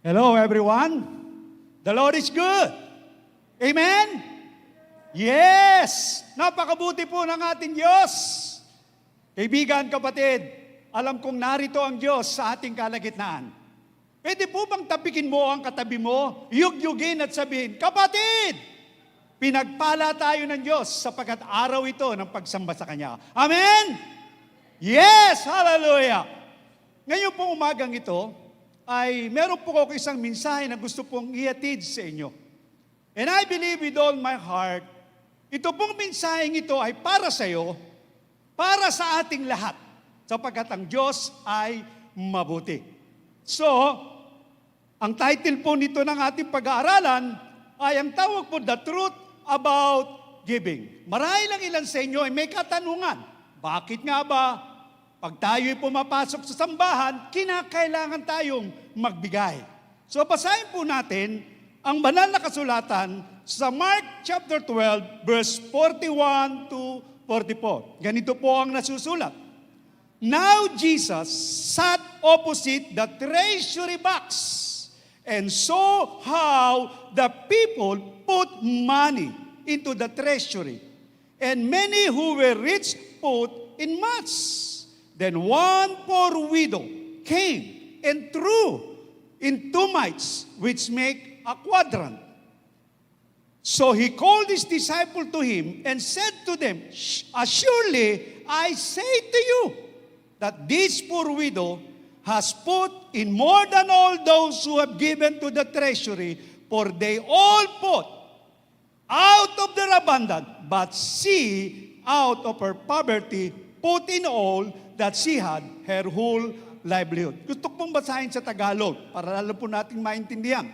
Hello everyone. The Lord is good. Amen? Yes! Napakabuti po ng ating Diyos. Kaibigan, kapatid, alam kong narito ang Diyos sa ating kalagitnaan. Pwede po bang tapikin mo ang katabi mo, yugyugin at sabihin, kapatid, pinagpala tayo ng Diyos sapagkat araw ito ng pagsamba sa Kanya. Amen? Yes! Hallelujah! Ngayon pong umagang ito, ay meron po ako isang mensahe na gusto pong ihatid sa inyo. And I believe with all my heart, ito pong mensaheng ito ay para sa iyo, para sa ating lahat, sapagkat ang Diyos ay mabuti. So, ang title po nito ng ating pag-aaralan ay ang tawag po, The Truth About Giving. Marahil lang ilan sa inyo ay may katanungan. Bakit nga ba pag tayo'y pumapasok sa sambahan, kinakailangan tayong magbigay? So basahin po natin ang banal na kasulatan sa Mark chapter 12, verse 41 to 44. Ganito po ang nasusulat. Now Jesus sat opposite the treasury box and saw how the people put money into the treasury, and many who were rich put in much. Then one poor widow came and threw in 2 mites, which make a quadrant. So he called his disciple to him and said to them, Surely I say to you that this poor widow has put in more than all those who have given to the treasury, for they all put out of their abundance, but she, out of her poverty, put in all that she had, her whole livelihood. Gusto pong basahin sa Tagalog para lalo po nating maintindihan.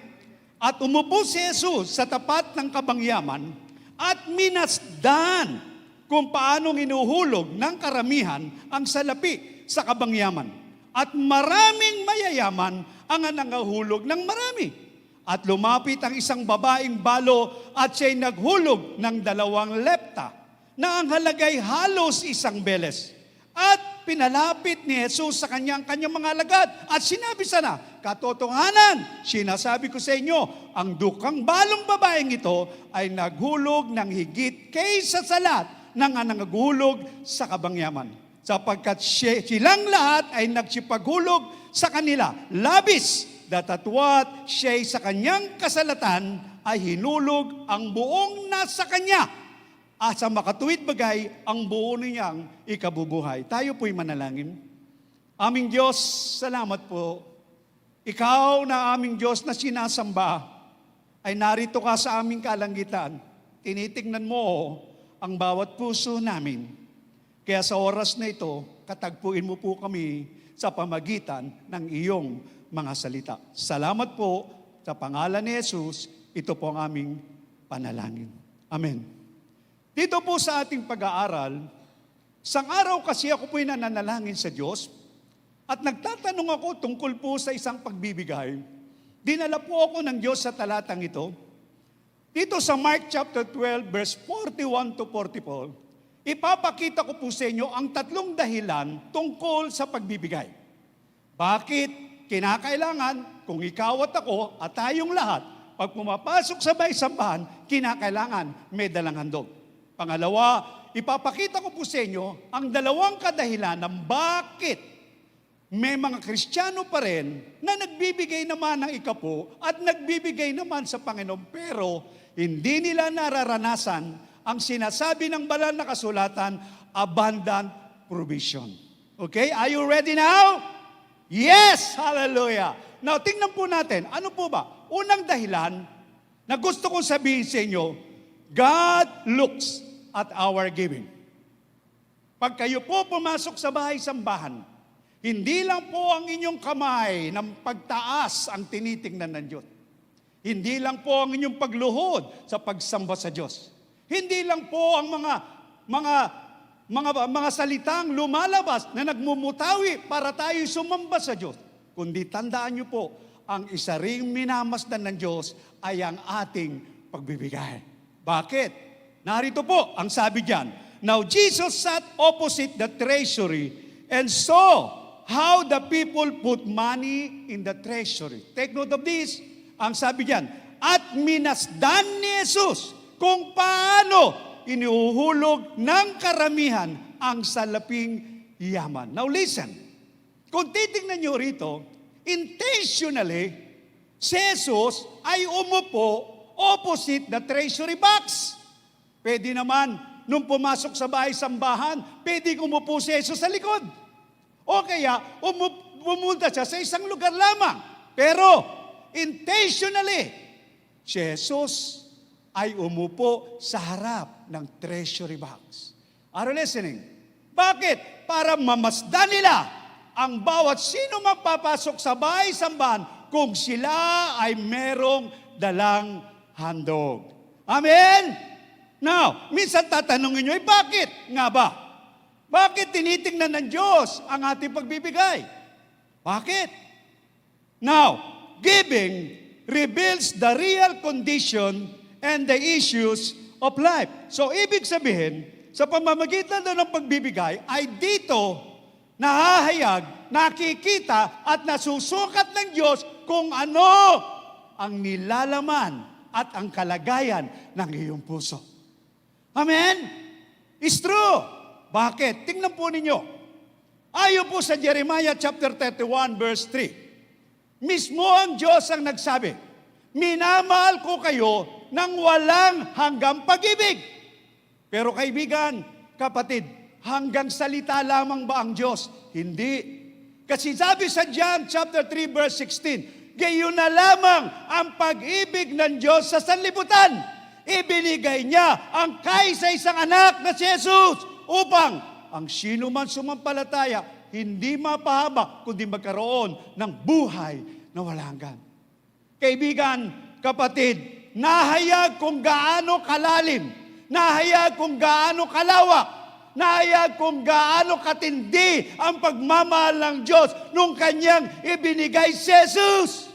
At umupo si Jesus sa tapat ng kabangyaman at minasdan kung paanong inuhulog ng karamihan ang salapi sa kabangyaman. At maraming mayayaman ang nangahulog ng marami. At lumapit ang isang babaeng balo at siya'y naghulog ng 2 lepta na ang halagay halos 1 beles. At pinalapit ni Jesus sa kanyang mga alagad at sinabi sana, katotohanan, sinasabi ko sa inyo, ang dukang balong babaeng ito ay naghulog ng higit kaysa sa lahat ng nangaghulog sa kabangyaman. Sapagkat silang lahat ay nagsipaghulog sa kanila, labis, datatwat siya'y sa kanyang kasalatan ay hinulog ang buong nasa kanya. Sa makatuwid bagay, ang buo niyang ikabubuhay. Tayo po'y manalangin. Aming Diyos, salamat po. Ikaw na aming Diyos na sinasamba, ay narito ka sa aming kalangitan. Tinitingnan mo ang bawat puso namin. Kaya sa oras na ito, katagpuin mo po kami sa pamagitan ng iyong mga salita. Salamat po sa pangalan ni Jesus, ito po ang aming panalangin. Amen. Dito po sa ating pag-aaral, isang araw kasi ako po'y nananalangin sa Diyos at nagtatanong ako tungkol po sa isang pagbibigay. Dinala po ako ng Diyos sa talatang ito. Dito sa Mark chapter 12, verse 41 to 44, ipapakita ko po sa inyo ang 3 dahilan tungkol sa pagbibigay. Bakit kinakailangan kung ikaw at ako at tayong lahat, pag pumapasok sa sambahan, kinakailangan may dalang handog. Pangalawa, ipapakita ko po sa inyo ang 2 kadahilan ng bakit may mga Kristiyano pa rin na nagbibigay naman ng ikapo at nagbibigay naman sa Panginoon pero hindi nila nararanasan ang sinasabi ng banal na kasulatan, abundant provision. Okay? Are you ready now? Yes! Hallelujah! Now, tingnan po natin, ano po ba? Unang dahilan na gusto kong sabihin sa inyo, God looks at our giving. Pag kayo po pumasok sa bahay-sambahan, hindi lang po ang inyong kamay ng pagtaas ang tinitingnan ng Diyos. Hindi lang po ang inyong pagluhod sa pagsamba sa Diyos. Hindi lang po ang mga salitang lumalabas na nagmumutawi para tayo sumamba sa Diyos. Kundi tandaan niyo po, ang isa ring minamasdan ng Diyos ay ang ating pagbibigay. Bakit? Narito po ang sabi diyan. Now Jesus sat opposite the treasury and saw how the people put money in the treasury. Take note of this. Ang sabi diyan, at minasdan ni Jesus kung paano iniuhulog ng karamihan ang salaping yaman. Now listen, kung titingnan nyo rito, intentionally, si Jesus ay umupo opposite the treasury box. Pwede naman, nung pumasok sa bahay-sambahan, pwede umupo si Jesus sa likod. O kaya, pumunta siya sa isang lugar lamang. Pero, intentionally, si Jesus ay umupo sa harap ng treasury box. Are you listening? Bakit? Para mamasdan nila ang bawat sino magpapasok sa bahay-sambahan kung sila ay merong dalang handog. Amen? Now, minsan tatanungin nyo, bakit nga ba? Bakit tinitingnan ng Diyos ang ating pagbibigay? Bakit? Now, giving reveals the real condition and the issues of life. So, ibig sabihin, sa pamamagitan ng pagbibigay, ay dito nahahayag, nakikita at nasusukat ng Diyos kung ano ang nilalaman at ang kalagayan ng iyong puso. Amen? It's true. Bakit? Tingnan po ninyo. Ayon po sa Jeremiah chapter 31 verse 3. Mismo ang Diyos ang nagsabi, minamahal ko kayo ng walang hanggang pag-ibig. Pero kaibigan, kapatid, hanggang salita lamang ba ang Diyos? Hindi. Kasi sabi sa John chapter 3 verse 16, gayon na lamang ang pag-ibig ng Diyos sa sanlibutan. Ibinigay niya ang kaisa-isang anak na si Jesus upang ang sino man sumampalataya hindi mapahaba kundi magkaroon ng buhay na walang hanggan. Kaibigan, kapatid, nahayag kung gaano kalalim, nahayag kung gaano kalawak, nahayag kung gaano katindi ang pagmamahal ng Diyos nung kanyang ibinigay si Jesus.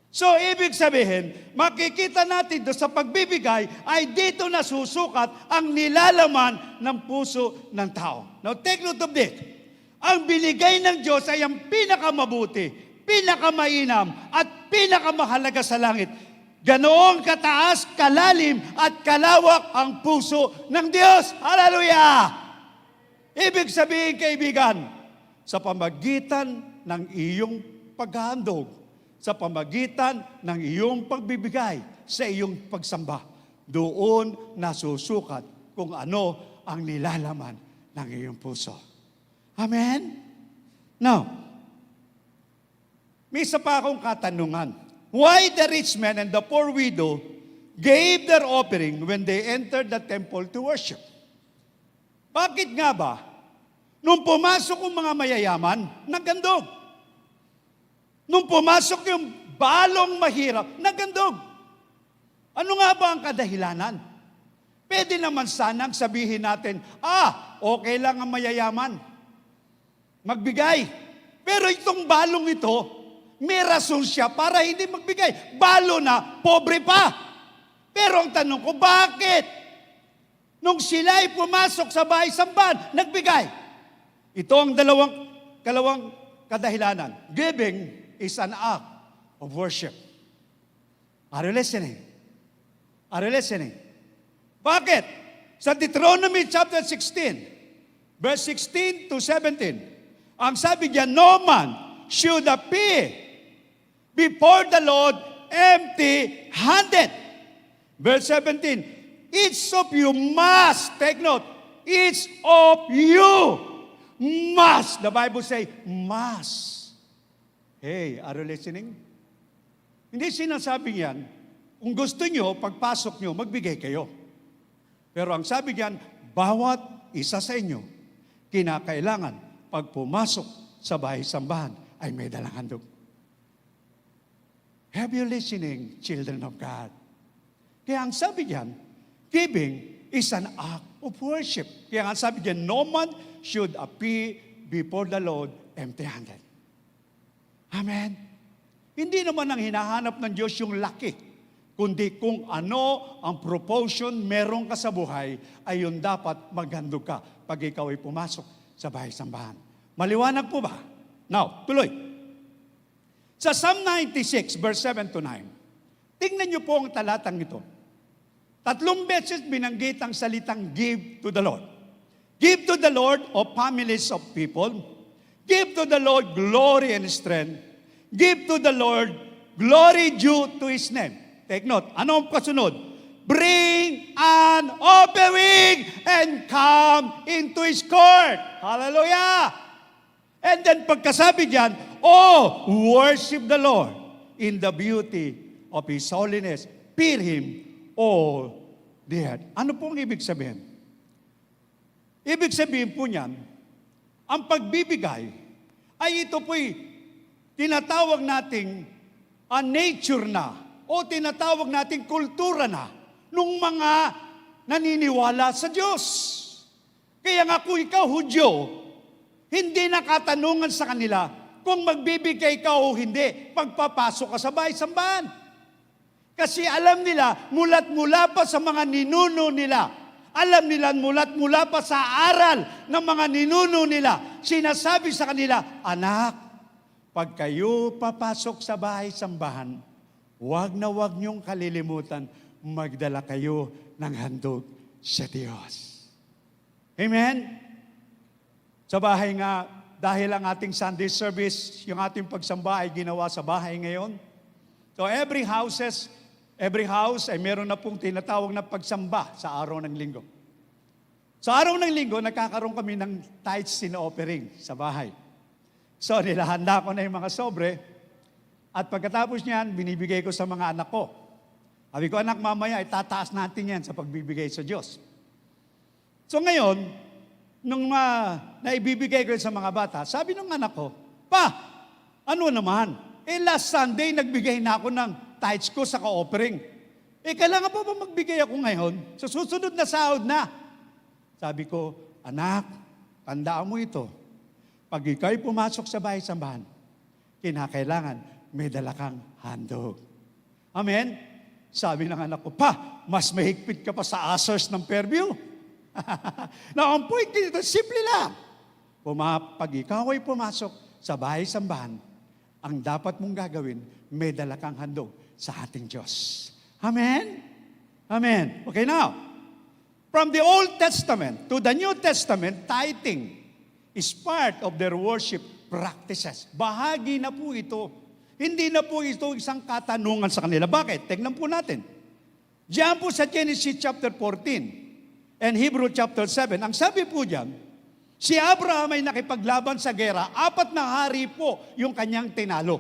So, ibig sabihin, makikita natin doon sa pagbibigay ay dito nasusukat ang nilalaman ng puso ng tao. Now, take note of this. Ang binigay ng Diyos ay ang pinakamabuti, pinakamainam, at pinakamahalaga sa langit. Ganoong kataas, kalalim, at kalawak ang puso ng Diyos. Hallelujah! Ibig sabihin, kaibigan, sa pamagitan ng iyong paghahandog, sa pamagitan ng iyong pagbibigay, sa iyong pagsamba, doon nasusukat kung ano ang nilalaman ng iyong puso. Amen? Now, may isa pa akong katanungan. Why the rich man and the poor widow gave their offering when they entered the temple to worship? Bakit nga ba? Nung pumasok ang mga mayayaman, nagandog. Nung pumasok yung balong mahirap, nagandog. Ano nga ba ang kadahilanan? Pwede naman sanang sabihin natin, okay lang ang mayayaman. Magbigay. Pero itong balong ito, may rason siya para hindi magbigay. Balo na, pobre pa. Pero ang tanong ko, bakit? Nung sila ay pumasok sa bahay-sambahan, nagbigay. Ito ang kalawang kadahilanan. Giving is an act of worship. Are you listening? Are you listening? Bakit? Sa Deuteronomy chapter 16, verse 16 to 17, ang sabi niya, no man should appear before the Lord empty-handed. Verse 17, each of you must, take note, each of you must, the Bible say, must. Hey, are you listening? Hindi sinasabi yan, kung gusto nyo, pagpasok nyo, magbigay kayo. Pero ang sabi niyan, bawat isa sa inyo, kinakailangan, pag pumasok sa bahay-sambahan, ay may dalang handog. Have you listening, children of God? Kaya ang sabi niyan, giving is an act of worship. Kaya ang sabi niyan, no man should appear before the Lord empty-handed. Amen? Hindi naman ang hinahanap ng Diyos yung laki, kundi kung ano ang proportion meron ka sa buhay, ay yun dapat maghandog ka pag ikaw ay pumasok sa bahay-sambahan. Maliwanag po ba? Now, tuloy. Sa Psalm 96, verse 7 to 9, tingnan niyo po ang talatang ito. 3 beses binanggit ang salitang give to the Lord. Give to the Lord, O families of people. Give to the Lord glory and strength. Give to the Lord glory due to His name. Take note. Ano ang kasunod? Bring an offering and come into His court. Hallelujah! And then pagkasabi diyan, oh, worship the Lord in the beauty of His holiness. Fear Him all the earth. Ano pong ibig sabihin? Ibig sabihin po niyan, ang pagbibigay ay ito po'y tinatawag nating nature na o tinatawag nating kultura na nung mga naniniwala sa Diyos. Kaya nga kung ikaw Hudyo, hindi nakatanungan sa kanila kung magbibigay ka o hindi pagpapasok ka sa bahay-sambahan. Kasi alam nila, mulat-mula pa sa mga ninuno nila, alam nila mulat-mula pa sa aral ng mga ninuno nila, sinasabi sa kanila, anak, pag kayo papasok sa bahay-sambahan, huwag niyong kalilimutan, magdala kayo ng handog sa Diyos. Amen? Sa bahay nga, dahil ang ating Sunday service, yung ating pagsamba ay ginawa sa bahay ngayon. So every house ay meron na pong tinatawag na pagsamba sa araw ng linggo. Sa araw ng linggo, nagkakaroon kami ng tithes in offering sa bahay. So nilahanda ko na yung mga sobre at pagkatapos niyan, binibigay ko sa mga anak ko. Sabi ko, anak, mamaya itataas natin yan sa pagbibigay sa Diyos. So ngayon, nung naibibigay ko sa mga bata, sabi ng anak ko, Pa, ano naman? Last Sunday, nagbigay na ako ng tithes ko sa ka-offering. Kailangan pa ba magbigay ako ngayon? Sa susunod na sahod na. Sabi ko, anak, tandaan mo ito. Pag ikaw'y pumasok sa bahay-sambahan, kinakailangan may dala kang handog. Amen? Sabi ng anak ko, Pa, mas mahigpit ka pa sa asers ng Fairview. Now, ang point dito, simple lang. Pag ikaw ay pumasok sa bahay-sambahan, ang dapat mong gagawin, may dala kang handog sa ating Diyos. Amen? Amen. Okay, now, from the Old Testament to the New Testament, tithing is part of their worship practices. Bahagi na po ito. Hindi na po ito isang katanungan sa kanila. Bakit? Tingnan po natin. Diyan po sa Genesis chapter 14 and Hebrew chapter 7, ang sabi po diyan, si Abraham ay nakipaglaban sa gera, 4 na hari po yung kanyang tinalo.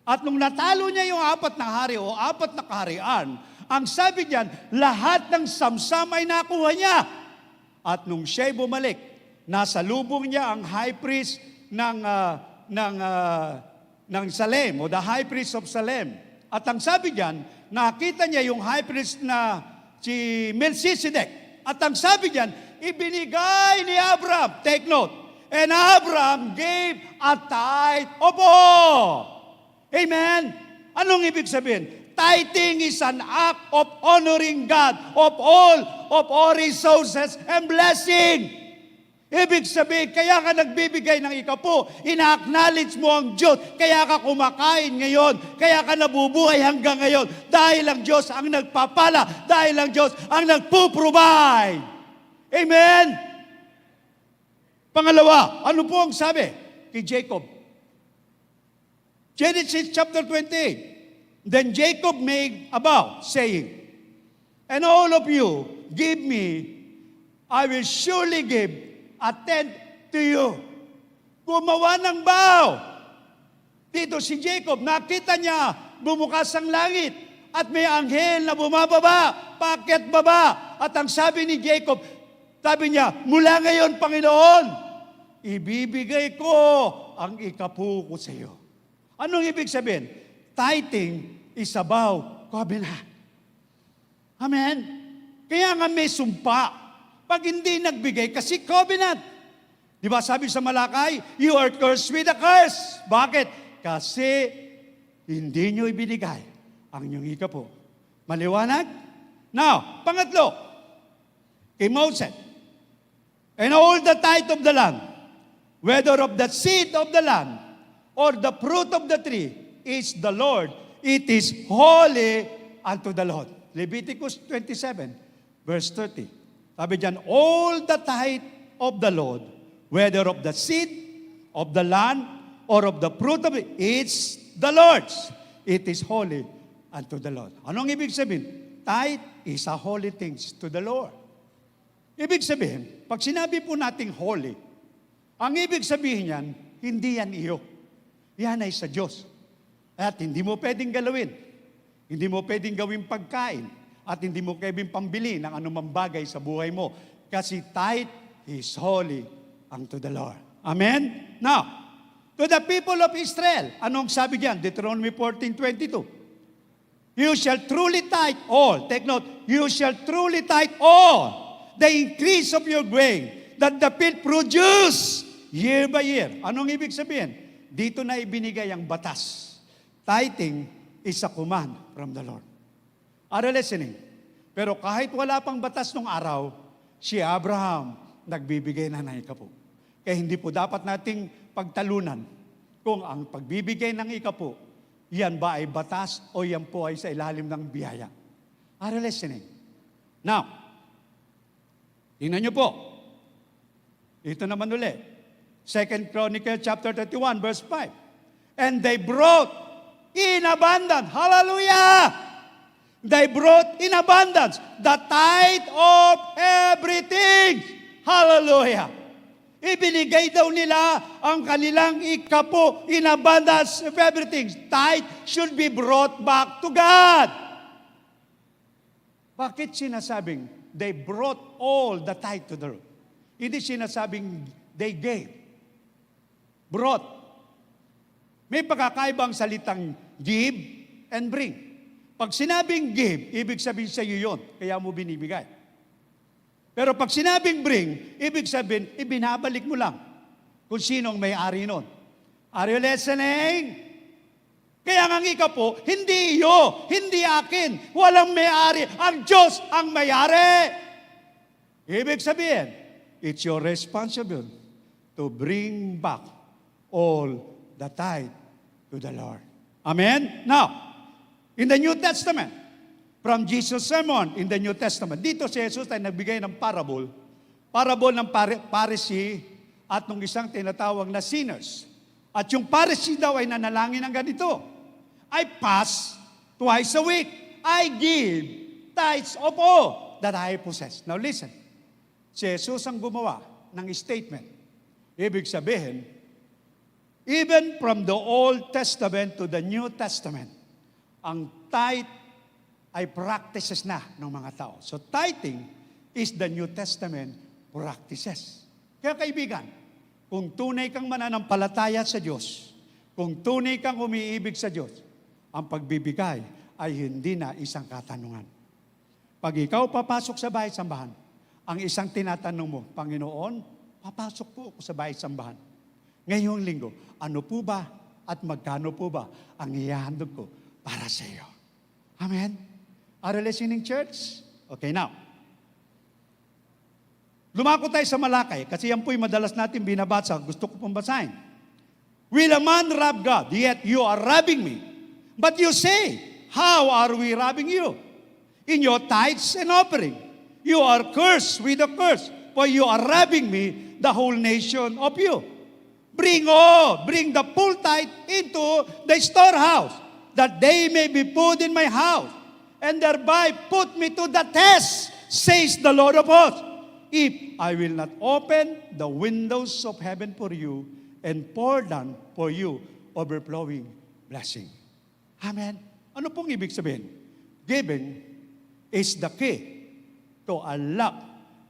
At nung natalo niya yung 4 na hari o 4 na kaharian, ang sabi diyan, lahat ng samsam ay nakuha niya. At nung siya'y bumalik, nasa lubong niya ang high priest ng Salem o the high priest of Salem. At ang sabi diyan, nakita niya yung high priest na si Melchizedek. At ang sabi diyan, ibinigay ni Abraham, take note, and Abraham gave a tithe of all. Amen? Anong ibig sabihin? Tithing is an act of honoring God of all resources and blessing. Ibig sabihin, kaya ka nagbibigay ng ikapo, ina-acknowledge mo ang Diyos, kaya ka kumakain ngayon, kaya ka nabubuhay hanggang ngayon, dahil ang Diyos ang nagpapala, dahil ang Diyos ang nagpo-provide. Amen? Pangalawa, ano po ang sabi kay Jacob? Genesis chapter 28. Then Jacob made a vow, saying, and all of you, give me, I will surely give a tenth to you. Gumawa ng vow. Dito si Jacob, nakita niya, bumukas ang langit, at may anghel na bumababa, paakyat baba. At ang sabi ni Jacob, sabi niya, mula ngayon, Panginoon, ibibigay ko ang ikapu ko sa iyo. Anong ibig sabihin? Tithing is about covenant. Amen? Kaya nga may sumpa. Pag hindi nagbigay, kasi covenant. Di ba sabi sa Malakay, you are cursed with a curse. Bakit? Kasi hindi nyo ibinigay ang inyong ikapo. Maliwanag? Now, pangatlo, kay Moses, and all the tithe of the land, whether of the seed of the land, or the fruit of the tree is the Lord. It is holy unto the Lord. Leviticus 27, verse 30. Sabi dyan, all the tithe of the Lord, whether of the seed, of the land, or of the fruit of it, it's the Lord's. It is holy unto the Lord. Anong ibig sabihin? Tithe is a holy things to the Lord. Ibig sabihin, pag sinabi po nating holy, ang ibig sabihin yan, hindi yan iyo. Yan ay sa Diyos. At hindi mo pwedeng galawin. Hindi mo pwedeng gawing pagkain. At hindi mo pwedeng pambili ng anumang bagay sa buhay mo. Kasi tithe is holy unto the Lord. Amen? Now, to the people of Israel, anong sabi diyan? Deuteronomy 14:22. You shall truly tithe all. Take note, you shall truly tithe all the increase of your grain that the field produce year by year. Anong ibig sabihin? Dito na ibinigay ang batas. Tithing is a command from the Lord. Are you listening? Pero kahit wala pang batas nung araw, si Abraham nagbibigay na ng ikapo. Kaya hindi po dapat nating pagtalunan kung ang pagbibigay ng ikapo, yan ba ay batas o yan po ay sa ilalim ng biyaya. Are you listening? Now, tingnan niyo po. Ito naman uli. 2 Chronicles chapter 31, verse 5. And they brought in abundance. Hallelujah! They brought in abundance the tithe of everything. Hallelujah! Ibinigay daw nila ang kanilang ikapo in abundance of everything. Tithe should be brought back to God. Bakit sinasabing they brought all the tithe to the Lord? Hindi sinasabing they gave. Brought. May pagkakaibang salitang give and bring. Pag sinabing give, ibig sabihin sa iyo yun, kaya mo binibigay. Pero pag sinabing bring, ibig sabihin, ibinabalik mo lang kung sinong may-ari nun. Are you listening? Kaya nga ikapo, hindi iyo, hindi akin, walang may-ari, ang Diyos ang may-ari. Ibig sabihin, it's your responsibility to bring back all the tithe to the Lord. Amen? Now, in the New Testament, from Jesus' sermon in the New Testament, dito si Jesus ay nagbigay ng parable ng Pharisee at ng isang tinatawag na sinners. At yung Pharisee daw ay nanalangin ng ganito, I fast twice a week. I give tithes of all that I possess. Now listen, si Jesus ang gumawa ng statement. Ibig sabihin, even from the Old Testament to the New Testament, ang tithe ay practices na ng mga tao. So tithing is the New Testament practices. Kaya kaibigan, kung tunay kang mananampalataya sa Diyos, kung tunay kang umiibig sa Diyos, ang pagbibigay ay hindi na isang katanungan. Pag ikaw papasok sa bahay-sambahan, ang isang tinatanong mo, Panginoon, papasok po ako sa bahay-sambahan. Ngayong linggo, ano po ba at magkano po ba ang ihahandog ko para sa iyo? Amen? Are you listening, church? Okay, now. Lumako tayo sa Malakay, kasi yan po'y madalas natin binabasa. Gusto ko pong basahin. Will a man rob God? Yet you are robbing me. But you say, how are we robbing you? In your tithes and offering. You are cursed with a curse, for you are robbing me, the whole nation of you. Bring the full tithe into the storehouse, that they may be put in my house, and thereby put me to the test, says the Lord of hosts, if I will not open the windows of heaven for you, and pour down for you overflowing blessing. Amen. Ano pong ibig sabihin? Giving is the key to unlock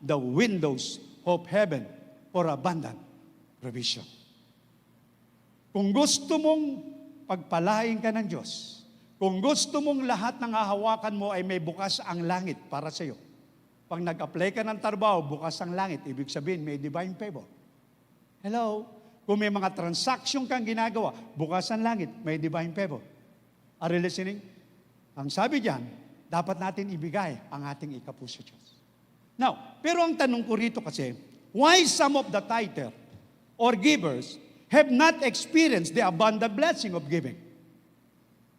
the windows of heaven for abundant provision. Kung gusto mong pagpalain ka ng Diyos, kung gusto mong lahat ng hahawakan mo ay may bukas ang langit para sa iyo, pag nag-apply ka ng trabaho, bukas ang langit, ibig sabihin may divine favor. Hello? Kung may mga transaction kang ginagawa, bukas ang langit, may divine favor. Are you listening? Ang sabi diyan, dapat natin ibigay ang ating ikapu sa Diyos. Now, pero ang tanong ko rito kasi, why some of the tither or givers have not experienced the abundant blessing of giving.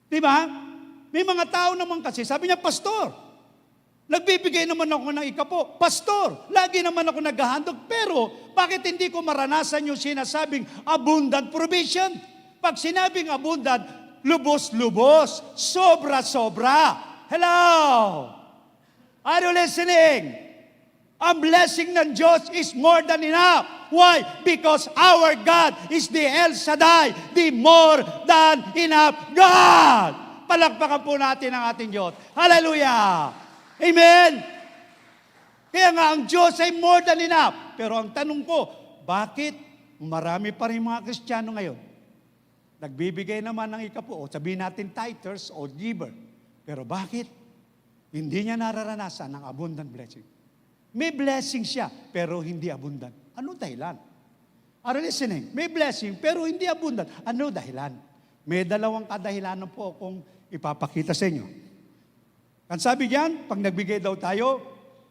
Di ba? May mga tao naman kasi, sabi niya, Pastor, nagbibigay naman ako ng ikapo. Pastor, lagi naman ako naghahandog. Pero, bakit hindi ko maranasan yung sinasabing abundant provision? Pag sinabing abundant, lubos-lubos, sobra-sobra. Hello? Are you listening? Ang blessing ng Diyos is more than enough. Why? Because our God is the El Shaddai, the more than enough God. Palakpakan po natin ang ating Diyos. Hallelujah! Amen! Kaya nga, ang Diyos ay more than enough. Pero ang tanong ko, bakit marami pa rin mga Kristiyano ngayon? Nagbibigay naman ng ikapo, o sabihin natin tithers o giver. Pero bakit? Hindi niya nararanasan ang abundant blessing. May blessing siya, pero hindi abundant. Ano dahilan? Are you listening? May blessing, pero hindi abundant. Ano dahilan? May dalawang kadahilanan po akong ipapakita sa inyo. Kan sabi diyan, pag nagbigay daw tayo,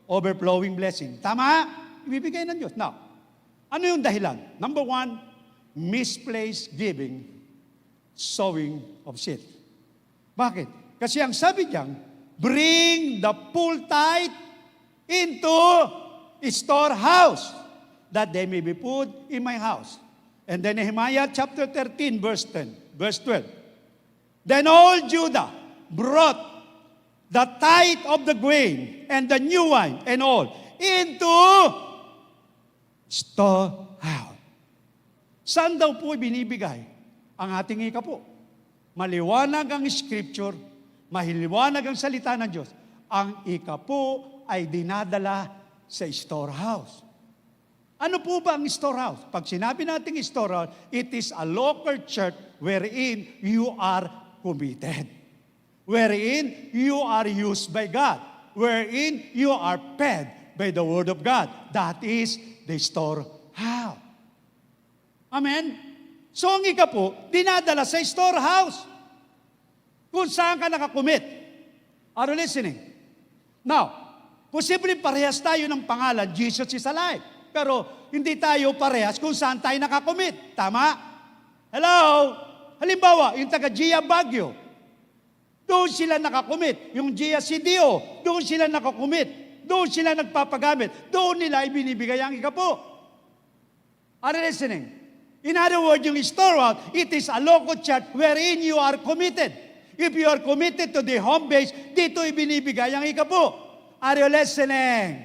overflowing blessing. Tama? Ibibigay ng Diyos. Now, ano yung dahilan? Number one, misplaced giving, sowing of seed. Bakit? Kasi ang sabi diyan, bring the full tithe into a storehouse, that they may be put in my house. And then Nehemiah chapter 13, verse 12. Then all Judah brought the tithe of the grain and the new wine and all into storehouse. Saan daw po binibigay ang ating ikapo? Maliwanag ang scripture, mahiliwanag ang salita ng Diyos. Ang ikapo ay dinadala sa storehouse. Ano po ba ang storehouse? Pag sinabi natin storehouse, it is a local church wherein you are committed. Wherein you are used by God. Wherein you are fed by the Word of God. That is the storehouse. Amen? So ang ikapo, dinadala sa storehouse. Kung saan ka nakakumit. Are you listening? Now, posibleng parehas tayo ng pangalan, Jesus is alive. Pero hindi tayo parehas kung saan tayo nakakomit. Tama? Hello? Halimbawa, yung taga Gia Baguio, doon sila nakakomit. Yung Gia CDO, doon sila nakakomit. Doon sila nagpapagamit. Doon nila ibinibigay ang ikapo. Are you listening? In other words, yung storehouse, it is a local church wherein you are committed. If you are committed to the home base, dito ibinibigay ang ikapo. Are you listening?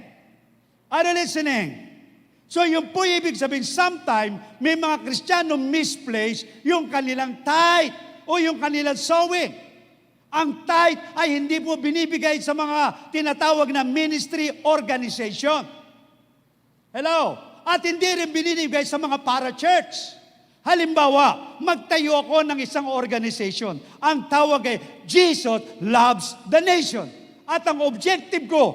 Are you listening? So yung po ibig sabihin, sometime may mga Kristiyano misplace yung kanilang tithe o yung kanilang sowing. Ang tithe ay hindi po binibigay sa mga tinatawag na ministry organization. Hello? At hindi rin binibigay sa mga para-church. Halimbawa, magtayo ako ng isang organization. Ang tawag ay Jesus Loves the Nation. At ang objective ko,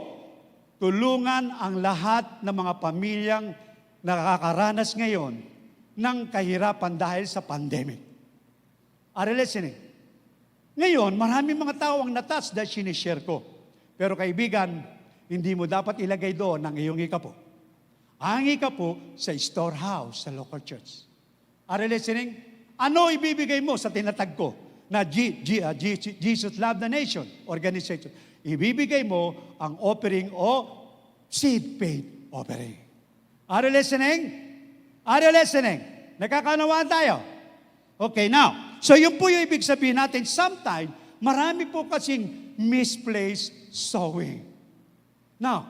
tulungan ang lahat ng mga pamilyang nakakaranas ngayon ng kahirapan dahil sa pandemic. Are you listening? Ngayon, maraming mga tao ang natas dahil sinishare ko. Pero kaibigan, hindi mo dapat ilagay doon ang iyong ikapo. Ang ikapo sa storehouse, sa local church. Are you listening? Ano ibibigay mo sa tinatag ko na Jesus Love the Nation organization? Ibibigay mo ang offering o seed paid offering. Are you listening? Are you listening? Nakakaunawaan tayo? Okay, now, so yun po yung ibig sabihin natin, sometimes, marami po kasing misplaced sowing. Now,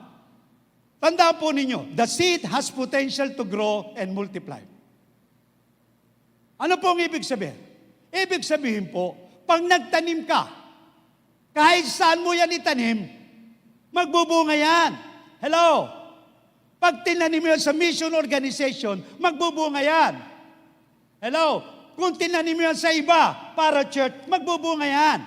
tandaan po ninyo, the seed has potential to grow and multiply. Ano po ang ibig sabihin? Ibig sabihin po, pag nagtanim ka, kahit saan mo yan itanim, magbubunga yan. Hello? Pag tinanim mo yan sa mission organization, magbubunga yan. Hello? Kung tinanim mo yan sa iba, para church, magbubunga yan.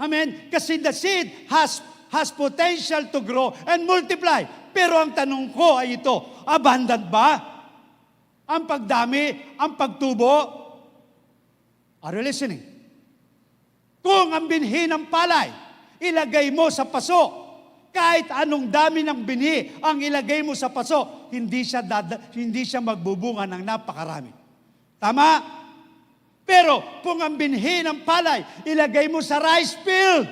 Amen? Kasi the seed has potential to grow and multiply. Pero ang tanong ko ay ito, abundant ba? Ang pagdami, ang pagtubo? Are you listening? Kung ang binhi ng palay, ilagay mo sa paso, kahit anong dami ng binhi ang ilagay mo sa paso, hindi siya magbubunga ng napakarami. Tama? Pero kung ang binhi ng palay, ilagay mo sa rice field,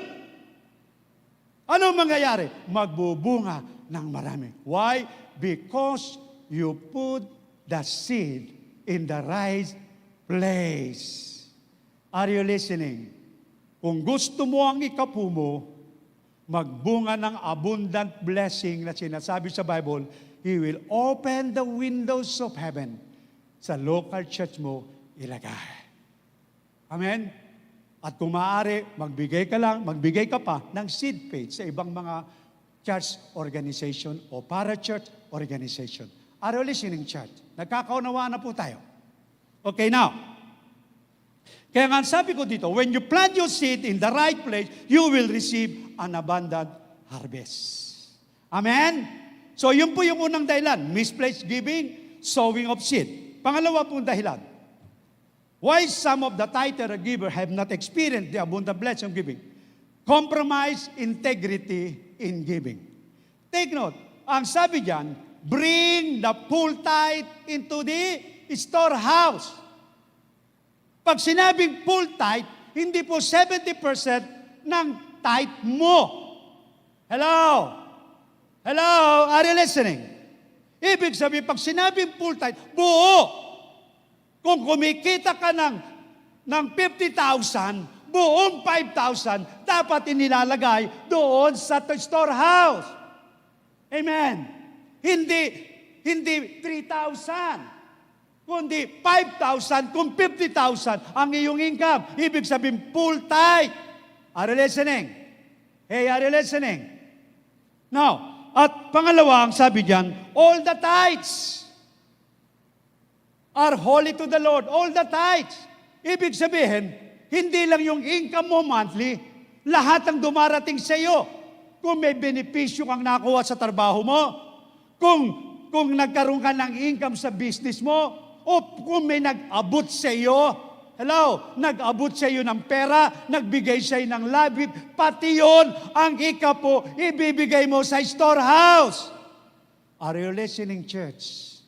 ano mangyayari? Magbubunga ng marami. Why? Because you put the seed in the right place. Are you listening? Kung gusto mo ang ikapu mo, magbunga ng abundant blessing na sinasabi sa Bible, He will open the windows of heaven. Sa local church mo, ilagay. Amen? At kung maaari, magbigay ka pa ng seed page sa ibang mga church organization o para-church organization. Are you listening, church? Nagkakaunawaan na po tayo. Okay, now. Kaya nga sabi ko dito, when you plant your seed in the right place, you will receive an abundant harvest. Amen? So yun po yung unang dahilan, misplaced giving, sowing of seed. Pangalawa pong dahilan, why some of the tither giver have not experienced the abundant blessing of giving? Compromise integrity in giving. Take note, ang sabi diyan, bring the full tithe into the storehouse. Pag sinabing full tithe, hindi po 70% ng tithe mo. Hello? Hello? Are you listening? Ibig sabihin, pag sinabing full tithe, buo. Kung kumikita ka ng 50,000, buong 5,000, dapat inilalagay doon sa storehouse. Amen. Hindi 3,000, kundi 5,000 kung 50,000 ang iyong income. Ibig sabihin, full tithe. Are you listening? Hey, are you listening? Now, at pangalawa, ang sabi diyan, all the tithes are holy to the Lord. All the tithes. Ibig sabihin, hindi lang yung income mo monthly, lahat ang dumarating sa iyo. Kung may benepisyo kang nakuha sa trabaho mo, kung nagkaroon ka ng income sa business mo, o kung may nag-abot sa iyo, nag-abot sa iyo ng pera, nagbigay sa iyo ng labib, pati yun ang ikapo, ibibigay mo sa storehouse. Are you listening, church?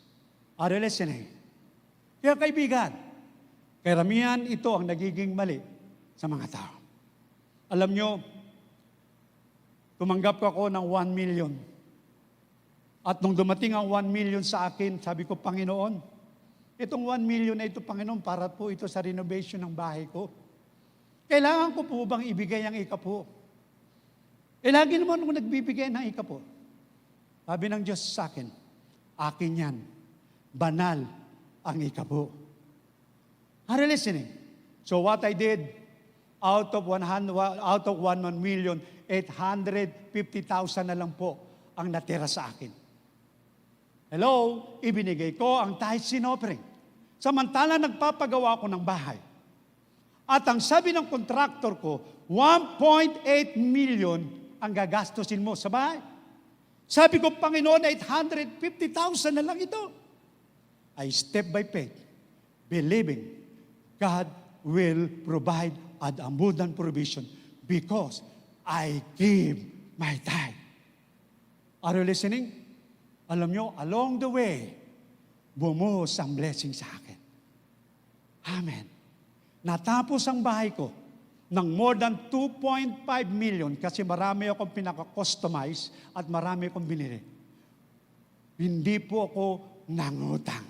Are you listening? Kaya kaibigan, karamihan ito ang nagiging mali sa mga tao. Alam nyo, tumanggap ako ng 1 million. At nung dumating ang 1 million sa akin, sabi ko, Panginoon, itong 1 million na ito, Panginoon, para po ito sa renovation ng bahay ko. Kailangan ko po bang ibigay ang ikapo? Lagi naman kung nagbibigay ng ikapo. Sabi ng Diyos sa akin, akin yan, banal ang ikapo. Are you listening? So what I did, out of 1,850,000 na lang po ang natira sa akin. Hello, ibinigay ko ang tithes and offering. Samantala nagpapagawa ako ng bahay. At ang sabi ng kontraktor ko, 1.8 million ang gagastusin mo sa bahay. Sabi ko, Panginoon, 850,000 na lang ito. I step by faith, believing God will provide an abundant provision because I give my tithe. Are you listening? Alam nyo, along the way, bumuhos ang blessing sa akin. Amen. Natapos ang bahay ko ng more than 2.5 million kasi marami akong pinaka-customize at marami akong binili. Hindi po ako nangutang.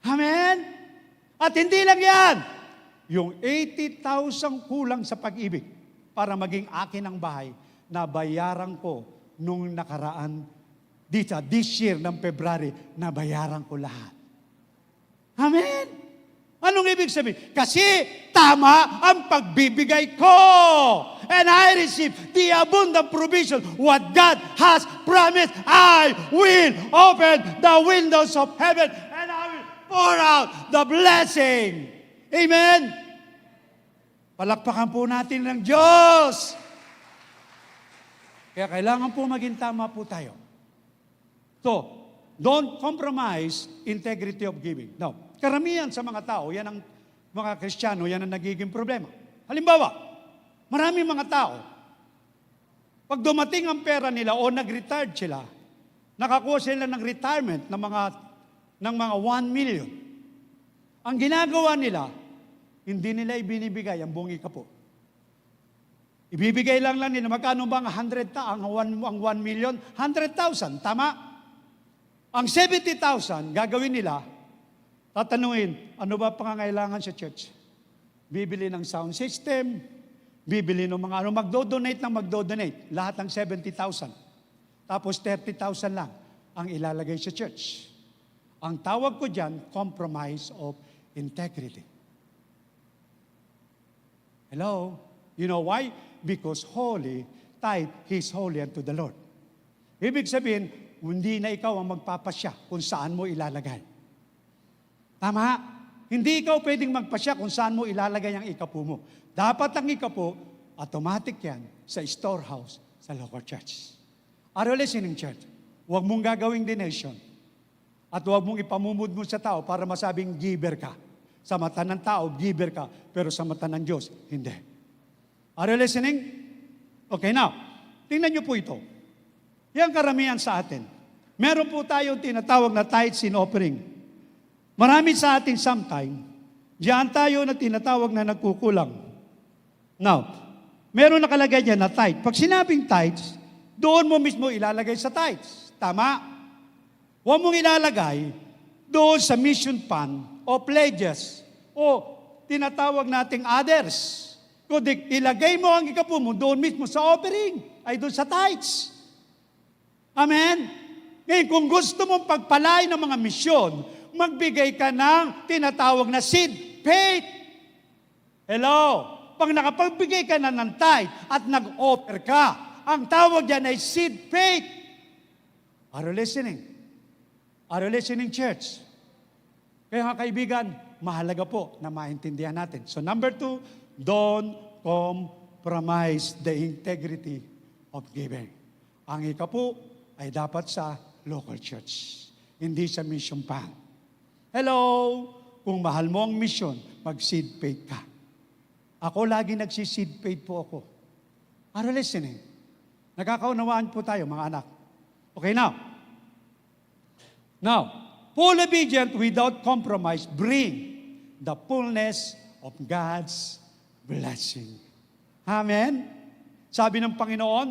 Amen? At hindi lang yan. Yung 80,000 kulang sa pag-ibig para maging akin ang bahay na bayaran ko nung nakaraan this year ng February, nabayaran ko lahat. Amen? Anong ibig sabihin? Kasi tama ang pagbibigay ko. And I receive the abundant provision. What God has promised, I will open the windows of heaven and I will pour out the blessing. Amen? Palakpakan po natin ng Diyos. Kaya kailangan po maging tama po tayo. So, don't compromise integrity of giving. Now, karamihan sa mga tao, yan ang mga Kristiyano, yan ang nagiging problema. Halimbawa, maraming mga tao, pag dumating ang pera nila o nag-retired sila, nakakuha sila ng retirement ng mga 1 million. Ang ginagawa nila, hindi nila ibinibigay ang buong ikapo. Ibibigay lang nila, magkano ba ang 1 million? 100,000, tama? Ang 70,000, gagawin nila, tatanungin, ano ba pangangailangan sa church? Bibili ng sound system, bibili ng mga magdo-donate. Lahat ng 70,000. Tapos 30,000 lang ang ilalagay sa church. Ang tawag ko dyan, compromise of integrity. Hello? You know why? Because holy, tithe, He's holy unto the Lord. Ibig sabihin, hindi na ikaw ang magpapasya kung saan mo ilalagay. Tama? Hindi ikaw pwedeng magpasya kung saan mo ilalagay ang ikapo mo. Dapat ang ikapo, automatic yan sa storehouse sa local church. Are you listening, church? Huwag mong gagawing donation. At huwag mong ipamumud mo sa tao para masabing giver ka. Sa mata ng tao, giver ka. Pero sa mata ng Diyos, hindi. Are you listening? Okay, now, tingnan niyo po ito. Yan karamihan sa atin. Meron po tayong tinatawag na tithes in offering. Marami sa atin sometime, diyan tayo na tinatawag na nagkukulang. Now, meron nakalagay dyan na tithe. Pag sinabing tithes, doon mo mismo ilalagay sa tithes. Tama? Huwag mong ilalagay doon sa mission fund o pledges o tinatawag nating others. Kundi ilagay mo ang ikapo mo doon mismo sa offering, ay doon sa tithes. Amen? Ngayon, kung gusto mong pagpalain ng mga misyon, magbigay ka ng tinatawag na seed faith. Hello? Pag nakapagbigay ka na ng tithe at nag-offer ka, ang tawag yan ay seed faith. Are you listening? Are you listening, church? Kaya nga kaibigan, mahalaga po na maintindihan natin. So number 2, don't compromise the integrity of giving. Ang ikapo ay dapat sa local church, hindi sa mission fund. Hello? Kung mahal mo ang mission, mag-seed faith ka. Ako lagi nagsi-seed faith po ako. Are you listening? Nagkakaunawaan po tayo, mga anak. Okay, Now, full obedience without compromise bring the fullness of God's blessing. Amen? Sabi ng Panginoon,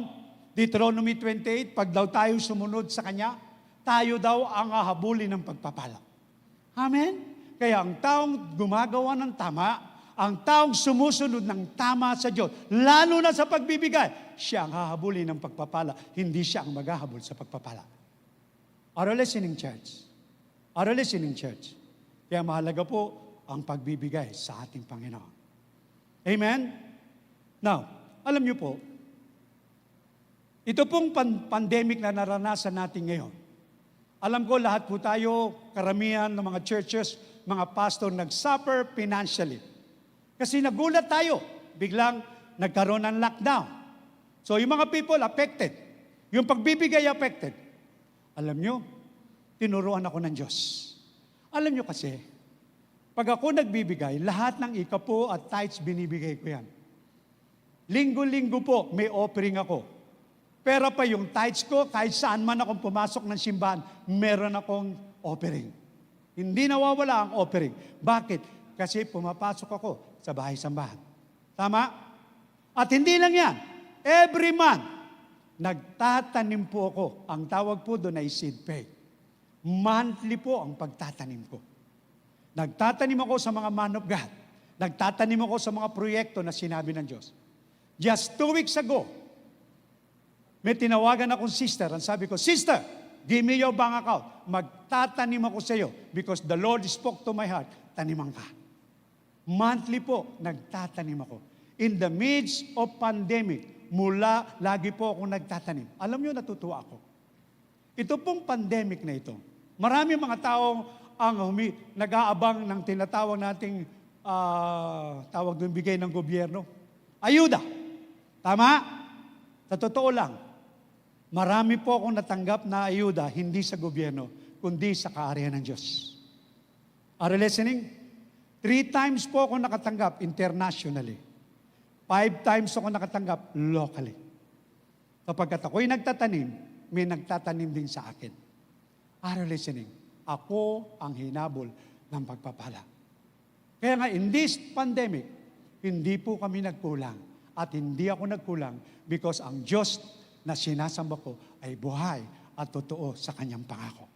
Deuteronomy 28, pag daw tayo sumunod sa Kanya, tayo daw ang hahabulin ng pagpapala. Amen? Kaya ang taong gumagawa ng tama, ang taong sumusunod ng tama sa Diyos, lalo na sa pagbibigay, siya ang hahabulin ng pagpapala, hindi siya ang maghahabol sa pagpapala. Are you listening, church? Are you listening, church? Kaya mahalaga po ang pagbibigay sa ating Panginoon. Amen? Now, alam niyo po, ito pong pandemic na naranasan natin ngayon, alam ko lahat po tayo, karamihan ng mga churches, mga pastor, nag-suffer financially. Kasi nagulat tayo, biglang nagkaroon ng lockdown. So yung mga people affected, yung pagbibigay affected. Alam nyo, tinuruan ako ng Diyos. Alam nyo kasi, pag ako nagbibigay, lahat ng ikapo at tithes binibigay ko yan. Linggo-linggo po, may offering ako. Pero pa yung tithes ko, kahit saan man akong pumasok ng simbahan, meron akong offering. Hindi nawawala ang offering. Bakit? Kasi pumapasok ako sa bahay-sambahan. Tama? At hindi lang yan. Every month, nagtatanim po ako. Ang tawag po doon ay seed faith. Monthly po ang pagtatanim ko. Nagtatanim ako sa mga man of God. Nagtatanim ako sa mga proyekto na sinabi ng Diyos. Just 2 weeks ago, may tinawagan akong sister. Ang sabi ko, Sister, give me your bank account. Magtatanim ako sa iyo because the Lord spoke to my heart. Taniman ka. Monthly po, nagtatanim ako. In the midst of pandemic, lagi po akong nagtatanim. Alam niyo, natutuwa ako. Ito pong pandemic na ito, marami mga taong nag-aabang ng tinatawag nating tawag doon bigay ng gobyerno. Ayuda. Tama? Sa totoo lang, marami po akong natanggap na ayuda, hindi sa gobyerno, kundi sa kaarihan ng Diyos. Are you listening? 3 times po ako nakatanggap internationally. 5 times ako nakatanggap locally. Kapag ako'y nagtatanim, may nagtatanim din sa akin. Are you listening? Ako ang hinabol ng pagpapala. Kaya nga, in this pandemic, hindi po kami nagkulang. At hindi ako nagkulang because ang Diyos na sinasamba ko ay buhay at totoo sa kanyang pangako.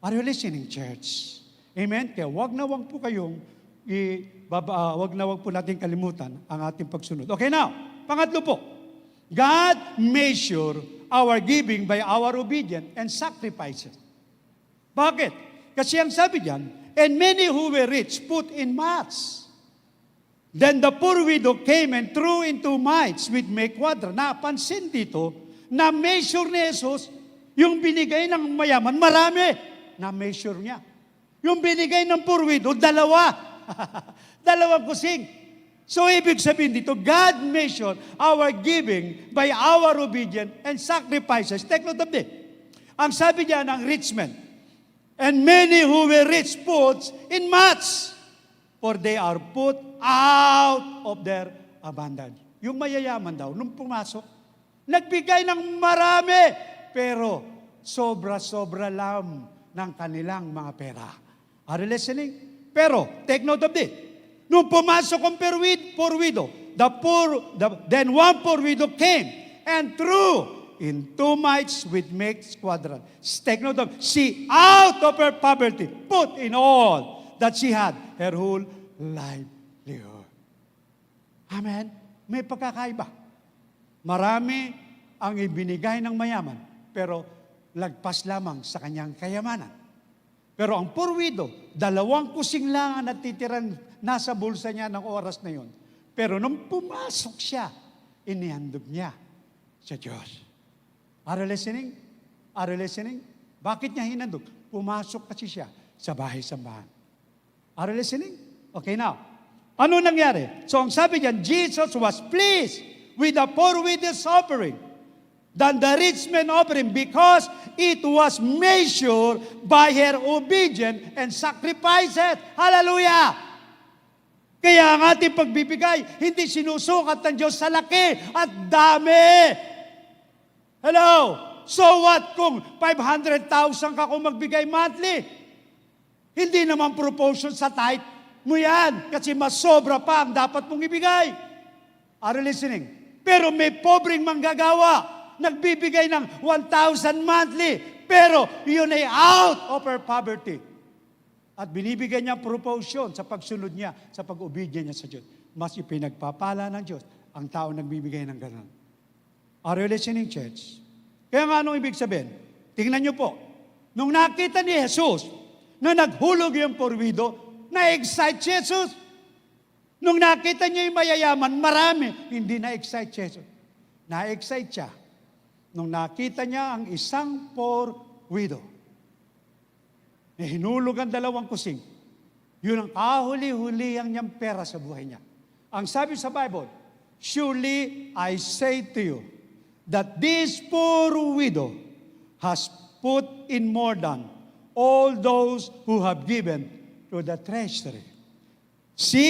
Are you listening, church? Amen? Kaya wag po kayong, wag po natin kalimutan ang ating pagsunod. Okay, now, pangatlo po. God measure our giving by our obedience and sacrifices. Bakit? Kasi ang sabi diyan, and many who were rich put in much. Then the poor widow came and threw into mites with make quadra. Napansin dito, na measure ni Jesus, yung binigay ng mayaman, marami. Na measure niya. Yung binigay ng poor widow, dalawa. Dalawang kusing. So, ibig sabihin dito, God measured our giving by our obedience and sacrifices. Take note of this. Ang sabi niya ng rich man, and many who were rich put in much, for they are put out of their abundance. Yung mayayaman daw, nung pumasok, nagbigay ng marami, pero sobra-sobra lang ng kanilang mga pera. Are you listening? Pero, take note of this. Nung pumasok ang poor widow, then one poor widow came and threw in 2 mites with make quadrant. Take note of, she out of her poverty put in all that she had, her whole livelihood. Amen? May pagkakaiba. Marami ang ibinigay ng mayaman, pero lagpas lamang sa kanyang kayamanan. Pero ang poor widow, 2 kusing lang ang natitirang nasa bulsa niya ng oras na yon. Pero nung pumasok siya, inihandog niya sa Diyos. Are you listening? Are you listening? Bakit niya hinandog? Pumasok kasi siya sa bahay-sambahan. Are you listening? Okay, now. Ano nangyari? So ang sabi niyan, Jesus was pleased with the poor widow's offering than the rich man offering because it was measured by her obedience and sacrifices. Hallelujah! Kaya ang ating pagbibigay, hindi sinusukat ng Diyos sa laki at dami. Hello? So what kung 500,000 ka kung magbigay monthly? Hindi naman proportion sa tithe mo yan kasi mas sobra pa ang dapat mong ibigay. Are you listening? Pero may pobreng manggagawa nagbibigay ng 1,000 monthly, pero yun ay out of her poverty. At binibigyan niya proportion sa pagsunod niya, sa pag-obedient niya sa Diyos. Mas ipinagpapala ng Diyos ang tao nagbibigay ng gano'n. Are you listening, church? Kaya nga anong ibig sabihin? Tingnan niyo po, nung nakita ni Jesus na naghulog yung poor widow, na-excite si Jesus. Nung nakita niya yung mayayaman, marami, hindi na-excite si Jesus. Na-excite siya nung nakita niya ang isang poor widow na hinulog ang 2 kusing. Yun ang kahuli-huli ang niyang pera sa buhay niya. Ang sabi sa Bible, surely I say to you that this poor widow has put in more than all those who have given to the treasury. She,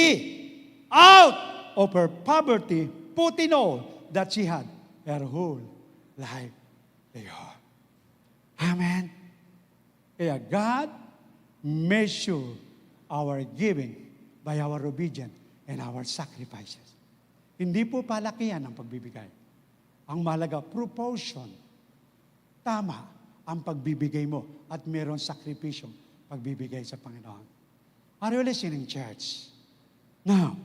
out of her poverty, put in all that she had, her whole life layoff. Amen. Kaya God measure our giving by our obedience and our sacrifices. Hindi po palakihan ang pagbibigay. Ang mahalaga, proportion. Tama ang pagbibigay mo at mayroong sakripisyong pagbibigay sa Panginoon. Are you listening, church? Now,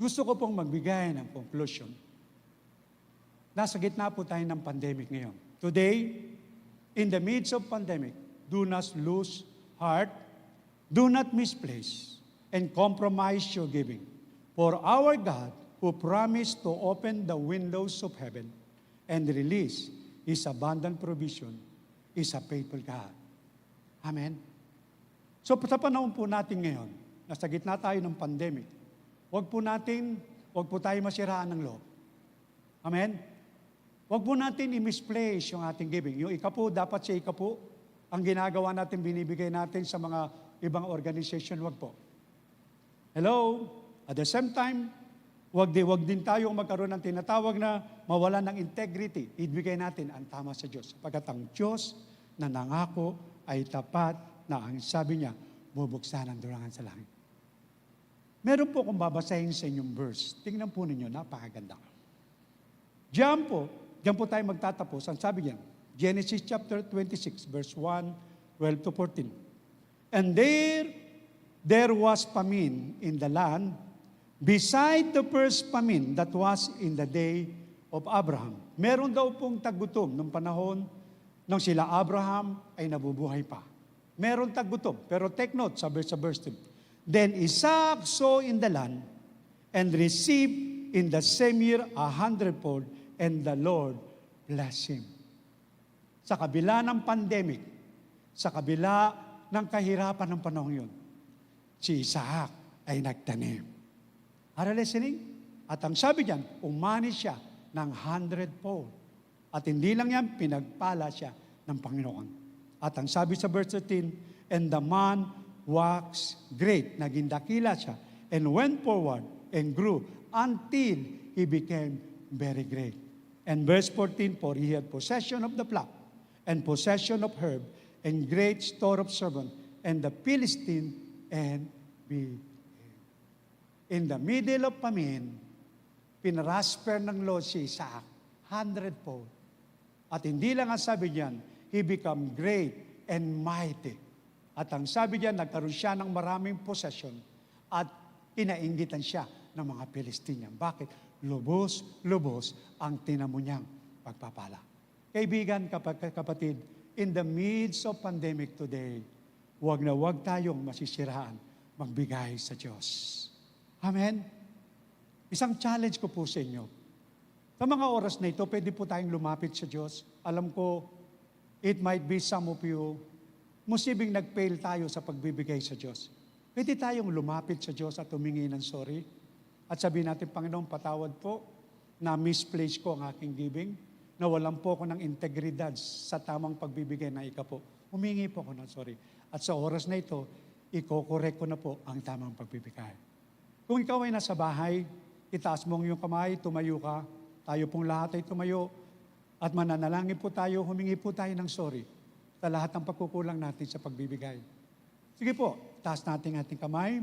gusto ko pong magbigay ng conclusion. Nasa gitna po tayo ng pandemic ngayon. Today, in the midst of pandemic, do not lose heart, do not misplace, and compromise your giving. For our God, who promised to open the windows of heaven and release His abundant provision, is a faithful God. Amen? So, sa panahon po natin ngayon, nasa gitna tayo ng pandemic, huwag po tayo masiraan ng loob. Amen? Huwag po natin i-misplace yung ating giving. Yung ikapu, dapat sa ikapu, ang ginagawa natin, binibigay natin sa mga ibang organization, wag po. Hello? At the same time, wag din tayong magkaroon ng tinatawag na mawalan ng integrity. Ibigay natin ang tama sa Diyos. Sapagkat ang Diyos na nangako ay tapat na ang sabi niya, bubuksan ang durangan sa langit. Meron po akong babasahin sa inyong verse. Tingnan po ninyo, napakaganda. Diyan po tayo magtatapos. Ang sabi niya, Genesis chapter 26, verse 1, 12 to 14. And there was famine in the land, beside the first famine that was in the day of Abraham. Meron daw pong tagutom nung panahon nung sila Abraham ay nabubuhay pa. Meron tagutom. Pero take note sa verse 2. Then Isaac saw in the land and received in the same year 100-fold, and the Lord blessed him. Sa kabila ng pandemic, sa kabila ng kahirapan ng panahon yun, si Isaac ay nagtanim. Are you listening? At ang sabi diyan, umani siya ng 100-fold. At hindi lang yan, pinagpala siya ng Panginoon. At ang sabi sa verse 13, and the man waxed great, naging dakila siya, and went forward and grew until he became very great. And verse 14, for he had possession of the flock, and possession of herb, and great store of servant, and the Philistine and be. In the middle of famine, pinrasper ng Lord si Isaac 100-fold. At hindi lang ang sabi niyan, he become great and mighty. At ang sabi niyan, nagkaroon siya ng maraming possession at inainggitan siya ng mga Pilistinian. Bakit? Lubos ang tinamo niyang pagpapala. Kaibigan, kapatid, in the midst of pandemic today, huwag na huwag tayong masisiraan magbigay sa Diyos. Amen? Isang challenge ko po sa inyo. Sa mga oras na ito, pwede po tayong lumapit sa Diyos. Alam ko, it might be some of you, musibing nag-fail tayo sa pagbibigay sa Diyos. Pwede tayong lumapit sa Diyos at humingi ng sorry. At sabihin natin, Panginoon, patawad po na misplace ko ang aking giving, nawalan po ako ng integridad sa tamang pagbibigay na ikapo. Humingi po ako ng sorry. At sa oras na ito, iko-correct ko na po ang tamang pagbibigay. Kung ikaw ay nasa bahay, itaas mo ang iyong kamay, tumayo ka, tayo pong lahat ay tumayo, at mananalangin po tayo, humingi po tayo ng sorry sa lahat ng pagkukulang natin sa pagbibigay. Sige po, taas natin ating kamay,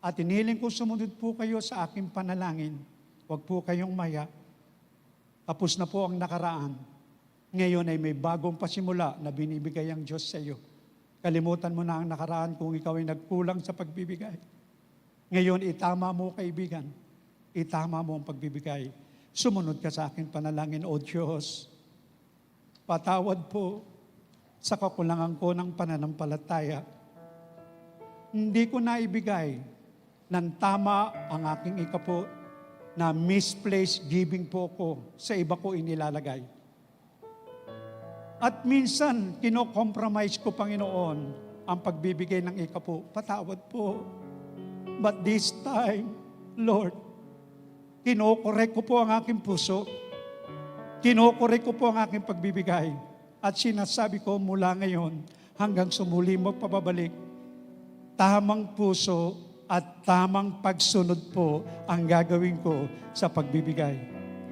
at inihiling ko sumunod po kayo sa aking panalangin. Huwag po kayong maya. Tapos na po ang nakaraan. Ngayon ay may bagong pasimula na binibigay ang Diyos sa iyo. Kalimutan mo na ang nakaraan kung ikaw ay nagkulang sa pagbibigay. Ngayon, itama mo, kaibigan. Itama mo ang pagbibigay. Sumunod ka sa aking panalangin, O Diyos. Patawad po sa kakulangan ko ng pananampalataya. Hindi ko naibigay ng tama ang aking ikapo na misplaced giving po ko sa iba ko inilalagay. At minsan, kino-compromise ko, Panginoon, ang pagbibigay ng ikapo. Patawad po. But this time, Lord, kinokorek ko po ang aking puso. Kinokorek ko po ang aking pagbibigay. At sinasabi ko mula ngayon hanggang sumuli magpababalik, tamang puso at tamang pagsunod po ang gagawin ko sa pagbibigay.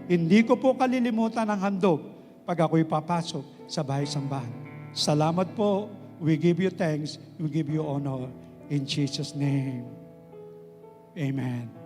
Hindi ko po kalilimutan ang handog pag ako'y papasok sa bahay-sambahan. Salamat po. We give you thanks. We give you honor. In Jesus' name. Amen.